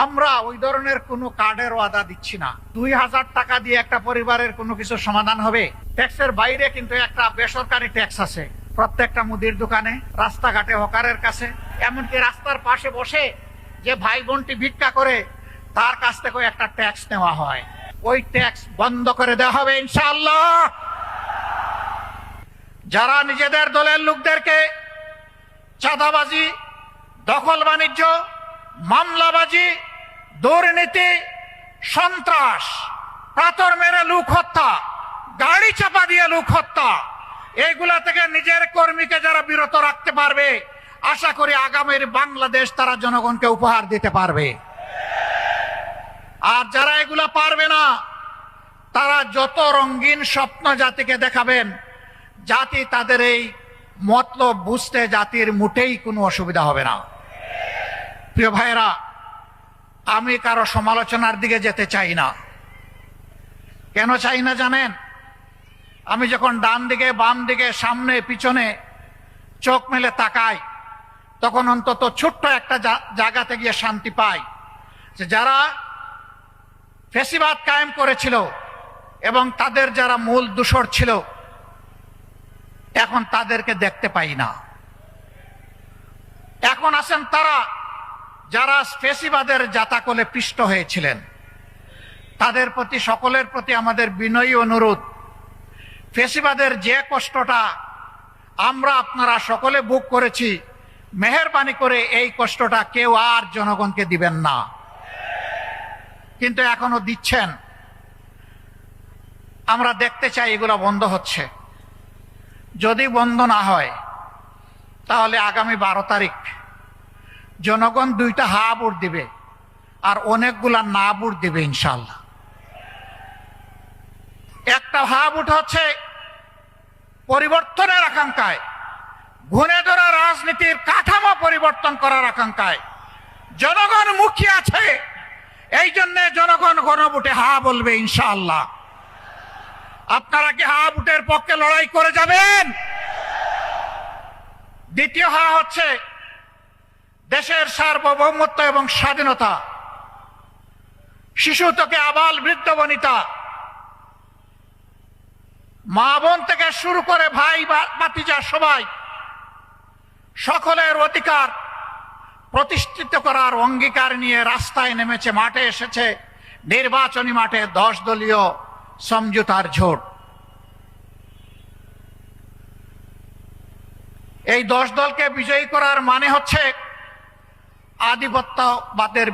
আমরা ওই ধরনের কোনো কার্ডের ওয়াদা দিচ্ছি না। 2000 টাকা দিয়ে একটা পরিবারের কোনো কিছু সমাধান হবে? ট্যাক্সের বাইরে কিন্তু একটা বেসরকারি ট্যাক্স আছে প্রত্যেকটা মুদির দোকানে, রাস্তাঘাটে, হকারের কাছে, এমনকি রাস্তার পাশে বসে যে ভাই বোনটি ভিক্ষা করে তার কাছ থেকে একটা ট্যাক্স নেওয়া হয়। ওই ট্যাক্স বন্ধ করে দেওয়া হবে ইনশাআল্লাহ। যারা নিজেদের দলের লোকদেরকে চাঁদাবাজি, দখল বাণিজ্য, মামলাবাজি, দুর্নীতি, সন্ত্রাস, পাথর মেরে লোক হত্যা, গাড়ি চাপা দিয়ে লোক হত্যা, এইগুলা থেকে নিজের কর্মীকে যারা বিরত রাখতে পারবে, আশা করি আগামীর বাংলাদেশ তারা জনগণকে উপহার দিতে পারবে। আর যারা এগুলা পারবে না, তারা যত রঙিন স্বপ্ন জাতিকে দেখাবেন, জাতি তাদের এই মতলব বুঝতে জাতির মোটেই কোনো অসুবিধা হবে না। প্রিয় ভাইরা, আমি কারো সমালোচনার দিকে যেতে চাই না। কেন চাই না জানেন? আমি যখন ডান দিকে, বাম দিকে, সামনে, পিছনে চোখ মেলে তাকাই, তখন অন্তত ছোট্ট একটা জায়গাতে গিয়ে শান্তি পাই যে যারা ফ্যাসিবাদ কায়েম করেছিল এবং তাদের যারা মূল দোসর ছিল, এখন তাদেরকে দেখতে পাই না। এখন আছেন তারা যারা ফ্যাসিবাদের জাতাকলে পিষ্ট হয়েছিলেন। তাদের প্রতি, সকলের প্রতি আমাদের বিনয়ী অনুরোধ, ফ্যাসিবাদের যে কষ্টটা আমরা আপনারা সকলে ভোগ করেছি, মেহেরবানি করে এই কষ্টটা কেউ আর জনগণকে দিবেন না। কিন্তু এখনো দিচ্ছেন। আমরা দেখতে চাই এগুলো বন্ধ হচ্ছে। যদি বন্ধ না হয় তাহলে আগামী 12 তারিখ জনগণ 2টা হা ভোট দিবে আর অনেকগুলা না ভোট দিবে ইনশাআল্লাহ। একটা হা ভোট হচ্ছে পরিবর্তনের আকাঙ্ক্ষায়, ঘুরে ধরা রাজনীতির কাঠামো পরিবর্তন করার আকাঙ্ক্ষায় জনগণ মুখিয়ে আছে। এই জন্য জনগণ গণভোটে হা বলবে ইনশাআল্লাহ। আপনারা কি হা ভোটের পক্ষে লড়াই করে যাবেন? দ্বিতীয় হা হচ্ছে দেশের সার্বভৌমত্ব এবং স্বাধীনতা। শিশু থেকে আবাল বৃদ্ধ বনিতা, মা বোন থেকে শুরু করে ভাই ভাতিজা সবাই, সকলের অধিকার প্রতিষ্ঠিত করার অঙ্গীকার নিয়ে রাস্তায় নেমেছে, মাঠে এসেছে নির্বাচনী মাঠে 10 দলীয় সমঝোতার জোট। এই 10 দলকে বিজয়ী করার মানে হচ্ছে আধিপত্যবাদের